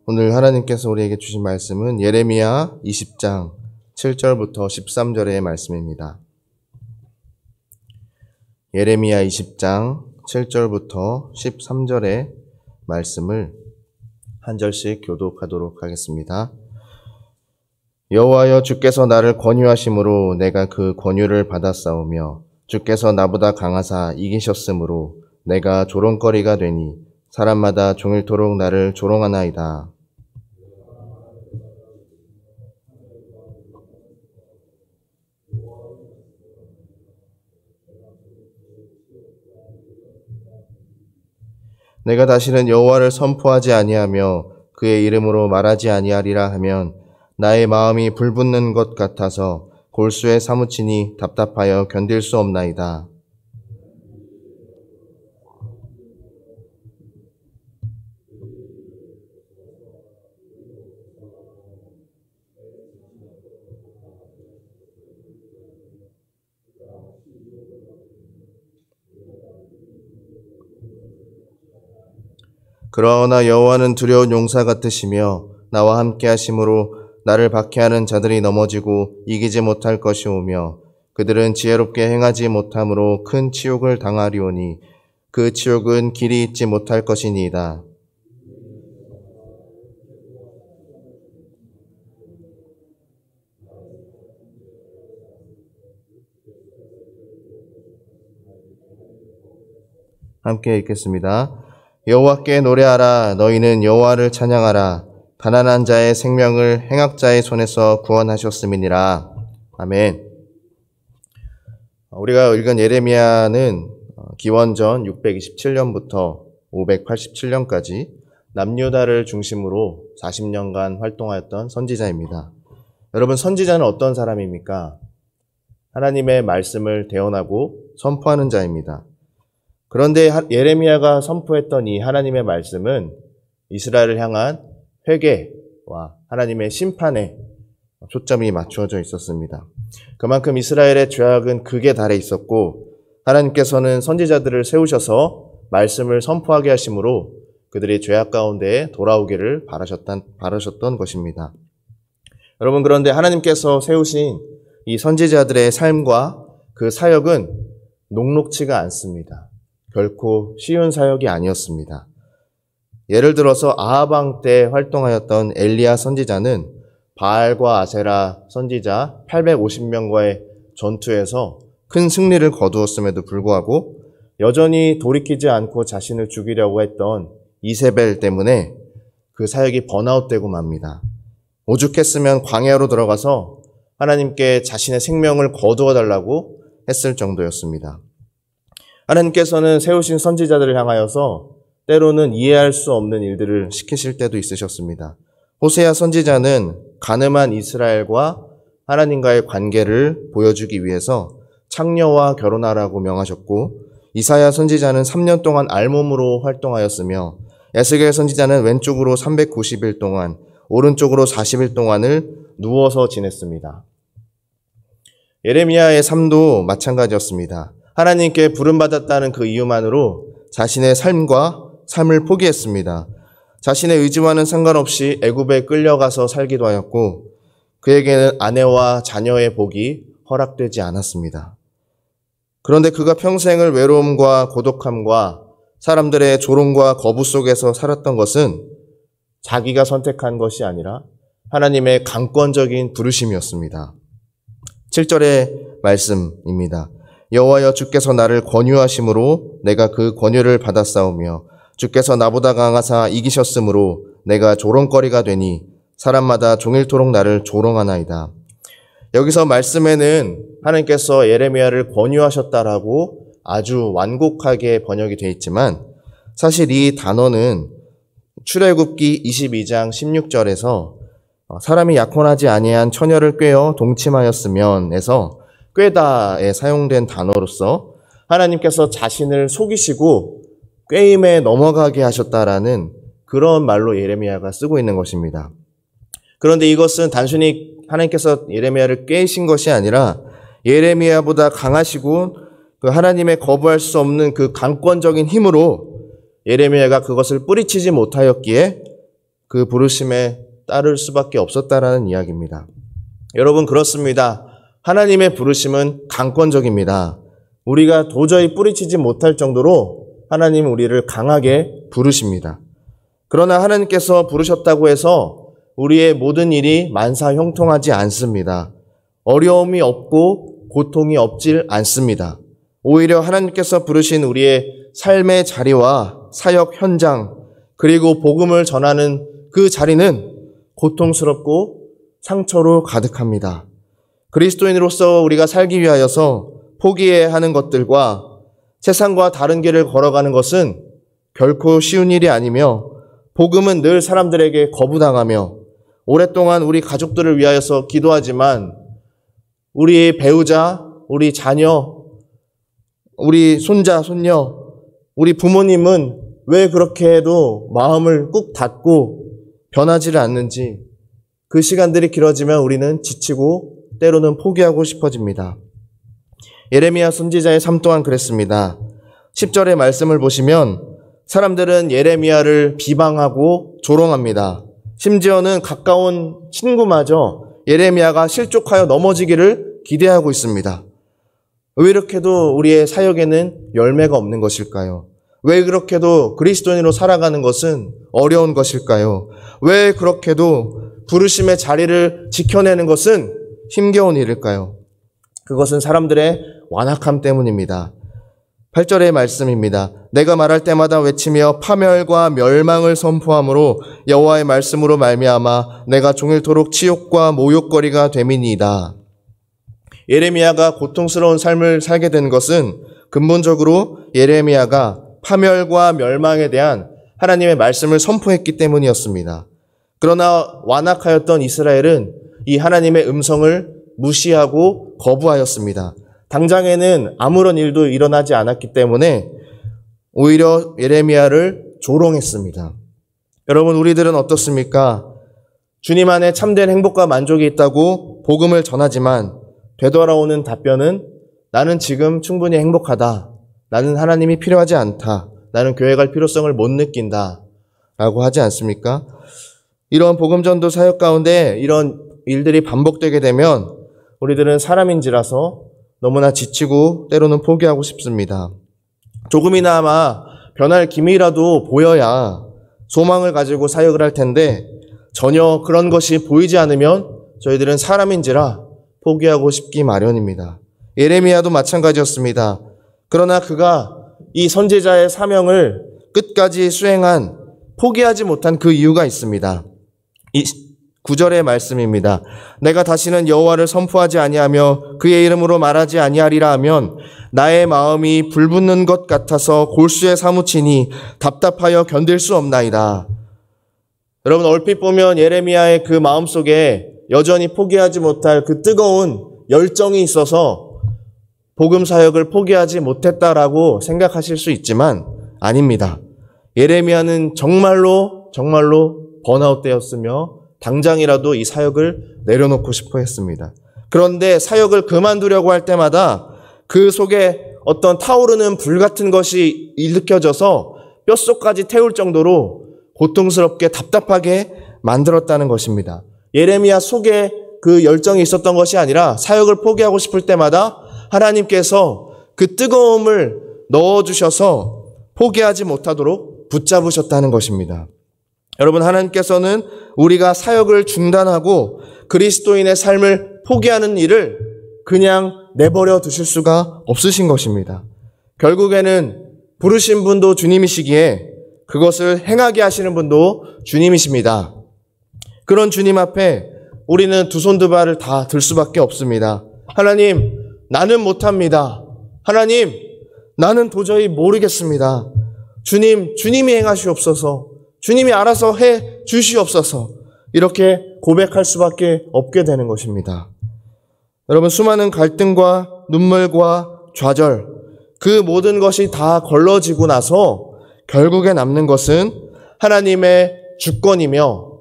오늘 하나님께서 우리에게 주신 말씀은 예레미야 20장 7절부터 13절의 말씀입니다. 예레미야 20장 7절부터 13절의 말씀을 한 절씩 교독하도록 하겠습니다. 여호와여, 주께서 나를 권유하심으로 내가 그 권유를 받았사오며 주께서 나보다 강하사 이기셨으므로 내가 조롱거리가 되니 사람마다 종일토록 나를 조롱하나이다. 내가 다시는 여호와를 선포하지 아니하며 그의 이름으로 말하지 아니하리라 하면 나의 마음이 불붙는 것 같아서 골수에 사무치니 답답하여 견딜 수 없나이다. 그러나 여호와는 두려운 용사 같으시며 나와 함께 하심으로 나를 박해하는 자들이 넘어지고 이기지 못할 것이오며 그들은 지혜롭게 행하지 못함으로 큰 치욕을 당하리오니 그 치욕은 길이 있지 못할 것이니이다. 함께 읽겠습니다. 여호와께 노래하라. 너희는 여호와를 찬양하라. 가난한 자의 생명을 행악자의 손에서 구원하셨음이니라. 아멘. 우리가 읽은 예레미야는 기원전 627년부터 587년까지 남유다를 중심으로 40년간 활동하였던 선지자입니다. 여러분, 선지자는 어떤 사람입니까? 하나님의 말씀을 대언하고 선포하는 자입니다. 그런데 예레미야가 선포했던 이 하나님의 말씀은 이스라엘을 향한 회개와 하나님의 심판에 초점이 맞추어져 있었습니다. 그만큼 이스라엘의 죄악은 극에 달해 있었고 하나님께서는 선지자들을 세우셔서 말씀을 선포하게 하심으로 그들이 죄악 가운데 돌아오기를 바라셨던 것입니다. 여러분, 그런데 하나님께서 세우신 이 선지자들의 삶과 그 사역은 녹록치가 않습니다. 결코 쉬운 사역이 아니었습니다. 예를 들어서 아합 왕 때 활동하였던 엘리야 선지자는 바알과 아세라 선지자 850명과의 전투에서 큰 승리를 거두었음에도 불구하고 여전히 돌이키지 않고 자신을 죽이려고 했던 이세벨 때문에 그 사역이 번아웃되고 맙니다. 오죽했으면 광야로 들어가서 하나님께 자신의 생명을 거두어 달라고 했을 정도였습니다. 하나님께서는 세우신 선지자들을 향하여서 때로는 이해할 수 없는 일들을 시키실 때도 있으셨습니다. 호세아 선지자는 간음한 이스라엘과 하나님과의 관계를 보여주기 위해서 창녀와 결혼하라고 명하셨고, 이사야 선지자는 3년 동안 알몸으로 활동하였으며 에스겔 선지자는 왼쪽으로 390일 동안, 오른쪽으로 40일 동안을 누워서 지냈습니다. 예레미야의 삶도 마찬가지였습니다. 하나님께 부름받았다는 그 이유만으로 자신의 삶을 포기했습니다. 자신의 의지와는 상관없이 애굽에 끌려가서 살기도 하였고 그에게는 아내와 자녀의 복이 허락되지 않았습니다. 그런데 그가 평생을 외로움과 고독함과 사람들의 조롱과 거부 속에서 살았던 것은 자기가 선택한 것이 아니라 하나님의 강권적인 부르심이었습니다. 7절의 말씀입니다. 여호와여, 주께서 나를 권유하심으로 내가 그 권유를 받았사오며 주께서 나보다 강하사 이기셨으므로 내가 조롱거리가 되니 사람마다 종일토록 나를 조롱하나이다. 여기서 말씀에는 하나님께서 예레미야를 권유하셨다라고 아주 완곡하게 번역이 되어 있지만 사실 이 단어는 출애굽기 22장 16절에서 사람이 약혼하지 아니한 처녀를 꾀어 동침하였으면에서 꾀다에 사용된 단어로서 하나님께서 자신을 속이시고 꾀임에 넘어가게 하셨다라는 그런 말로 예레미야가 쓰고 있는 것입니다. 그런데 이것은 단순히 하나님께서 예레미야를 꾀신 것이 아니라 예레미야보다 강하시고 그 하나님의 거부할 수 없는 그 강권적인 힘으로 예레미야가 그것을 뿌리치지 못하였기에 그 부르심에 따를 수밖에 없었다라는 이야기입니다. 여러분, 그렇습니다. 하나님의 부르심은 강권적입니다. 우리가 도저히 뿌리치지 못할 정도로 하나님은 우리를 강하게 부르십니다. 그러나 하나님께서 부르셨다고 해서 우리의 모든 일이 만사형통하지 않습니다. 어려움이 없고 고통이 없질 않습니다. 오히려 하나님께서 부르신 우리의 삶의 자리와 사역 현장, 그리고 복음을 전하는 그 자리는 고통스럽고 상처로 가득합니다. 그리스도인으로서 우리가 살기 위하여서 포기해야 하는 것들과 세상과 다른 길을 걸어가는 것은 결코 쉬운 일이 아니며, 복음은 늘 사람들에게 거부당하며, 오랫동안 우리 가족들을 위하여서 기도하지만 우리 배우자, 우리 자녀, 우리 손자, 손녀, 우리 부모님은 왜 그렇게 해도 마음을 꾹 닫고 변하지를 않는지, 그 시간들이 길어지면 우리는 지치고 때로는 포기하고 싶어집니다. 예레미야 선지자의 삶 또한 그랬습니다. 10절의 말씀을 보시면 사람들은 예레미야를 비방하고 조롱합니다. 심지어는 가까운 친구마저 예레미야가 실족하여 넘어지기를 기대하고 있습니다. 왜 이렇게도 우리의 사역에는 열매가 없는 것일까요? 왜 그렇게도 그리스도인으로 살아가는 것은 어려운 것일까요? 왜 그렇게도 부르심의 자리를 지켜내는 것은 힘겨운 일일까요? 그것은 사람들의 완악함 때문입니다. 8절의 말씀입니다. 내가 말할 때마다 외치며 파멸과 멸망을 선포함으로 여호와의 말씀으로 말미암아 내가 종일토록 치욕과 모욕거리가 됨이니이다. 예레미야가 고통스러운 삶을 살게 된 것은 근본적으로 예레미야가 파멸과 멸망에 대한 하나님의 말씀을 선포했기 때문이었습니다. 그러나 완악하였던 이스라엘은 이 하나님의 음성을 무시하고 거부하였습니다. 당장에는 아무런 일도 일어나지 않았기 때문에 오히려 예레미야를 조롱했습니다. 여러분, 우리들은 어떻습니까? 주님 안에 참된 행복과 만족이 있다고 복음을 전하지만 되돌아오는 답변은 나는 지금 충분히 행복하다. 나는 하나님이 필요하지 않다. 나는 교회 갈 필요성을 못 느낀다. 라고 하지 않습니까? 이런 복음전도 사역 가운데 이런 일들이 반복되게 되면 우리들은 사람인지라서 너무나 지치고 때로는 포기하고 싶습니다. 조금이나마 변할 기미라도 보여야 소망을 가지고 사역을 할 텐데 전혀 그런 것이 보이지 않으면 저희들은 사람인지라 포기하고 싶기 마련입니다. 예레미야도 마찬가지였습니다. 그러나 그가 이 선지자의 사명을 끝까지 수행한, 포기하지 못한 그 이유가 있습니다. 이 9절의 말씀입니다. 내가 다시는 여호와를 선포하지 아니하며 그의 이름으로 말하지 아니하리라 하면 나의 마음이 불붙는 것 같아서 골수에 사무치니 답답하여 견딜 수 없나이다. 여러분, 얼핏 보면 예레미야의 그 마음속에 여전히 포기하지 못할 그 뜨거운 열정이 있어서 복음 사역을 포기하지 못했다라고 생각하실 수 있지만 아닙니다. 예레미야는 정말로 번아웃 되었으며 당장이라도 이 사역을 내려놓고 싶어 했습니다. 그런데 사역을 그만두려고 할 때마다 그 속에 어떤 타오르는 불 같은 것이 일으켜져서 뼛속까지 태울 정도로 고통스럽게 답답하게 만들었다는 것입니다. 예레미야 속에 그 열정이 있었던 것이 아니라 사역을 포기하고 싶을 때마다 하나님께서 그 뜨거움을 넣어주셔서 포기하지 못하도록 붙잡으셨다는 것입니다. 여러분, 하나님께서는 우리가 사역을 중단하고 그리스도인의 삶을 포기하는 일을 그냥 내버려 두실 수가 없으신 것입니다. 결국에는 부르신 분도 주님이시기에 그것을 행하게 하시는 분도 주님이십니다. 그런 주님 앞에 우리는 두 손 두 발을 다 들 수밖에 없습니다. 하나님, 나는 못합니다. 하나님, 나는 도저히 모르겠습니다. 주님이 행하시옵소서. 주님이 알아서 해 주시옵소서. 이렇게 고백할 수밖에 없게 되는 것입니다. 여러분, 수많은 갈등과 눈물과 좌절, 그 모든 것이 다 걸러지고 나서 결국에 남는 것은 하나님의 주권이며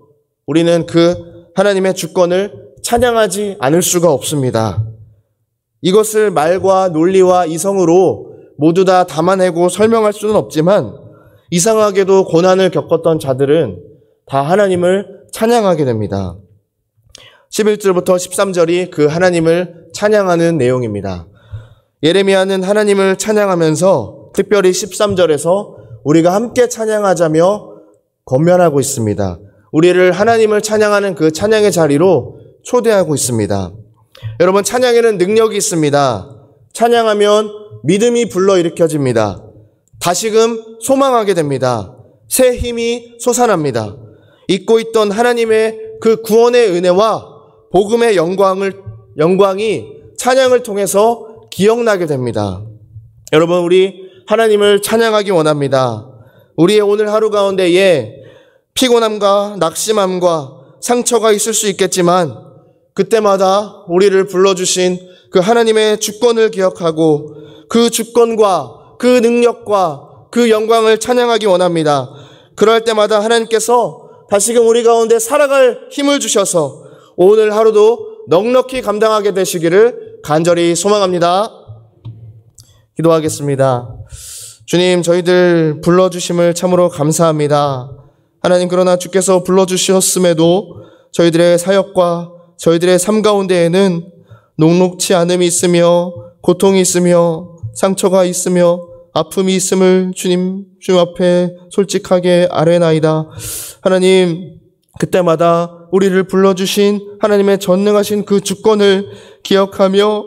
우리는 그 하나님의 주권을 찬양하지 않을 수가 없습니다. 이것을 말과 논리와 이성으로 모두 다 담아내고 설명할 수는 없지만 이상하게도 고난을 겪었던 자들은 다 하나님을 찬양하게 됩니다. 11절부터 13절이 그 하나님을 찬양하는 내용입니다. 예레미야는 하나님을 찬양하면서 특별히 13절에서 우리가 함께 찬양하자며 권면하고 있습니다. 우리를 하나님을 찬양하는 그 찬양의 자리로 초대하고 있습니다. 여러분, 찬양에는 능력이 있습니다. 찬양하면 믿음이 불러일으켜집니다. 다시금 소망하게 됩니다. 새 힘이 솟아납니다. 잊고 있던 하나님의 그 구원의 은혜와 복음의 영광이 찬양을 통해서 기억나게 됩니다. 여러분, 우리 하나님을 찬양하기 원합니다. 우리의 오늘 하루 가운데에 피곤함과 낙심함과 상처가 있을 수 있겠지만 그때마다 우리를 불러주신 그 하나님의 주권을 기억하고 그 주권과 그 능력과 그 영광을 찬양하기 원합니다. 그럴 때마다 하나님께서 다시금 우리 가운데 살아갈 힘을 주셔서 오늘 하루도 넉넉히 감당하게 되시기를 간절히 소망합니다. 기도하겠습니다. 주님, 저희들 불러주심을 참으로 감사합니다. 하나님, 그러나 주께서 불러주셨음에도 저희들의 사역과 저희들의 삶 가운데에는 녹록치 않음이 있으며 고통이 있으며 상처가 있으며 아픔이 있음을 주님 앞에 솔직하게 아뢰나이다. 하나님, 그때마다 우리를 불러주신 하나님의 전능하신 그 주권을 기억하며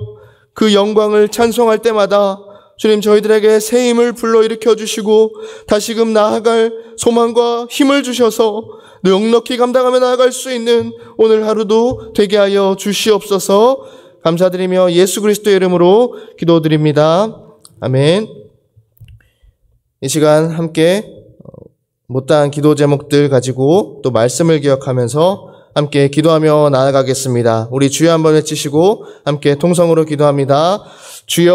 그 영광을 찬송할 때마다 주님, 저희들에게 새 힘을 불러일으켜 주시고 다시금 나아갈 소망과 힘을 주셔서 넉넉히 감당하며 나아갈 수 있는 오늘 하루도 되게 하여 주시옵소서. 감사드리며 예수 그리스도의 이름으로 기도드립니다. 아멘. 이 시간 함께 못다한 기도 제목들 가지고 또 말씀을 기억하면서 함께 기도하며 나아가겠습니다. 우리 주여 한번 외치시고 함께 통성으로 기도합니다. 주여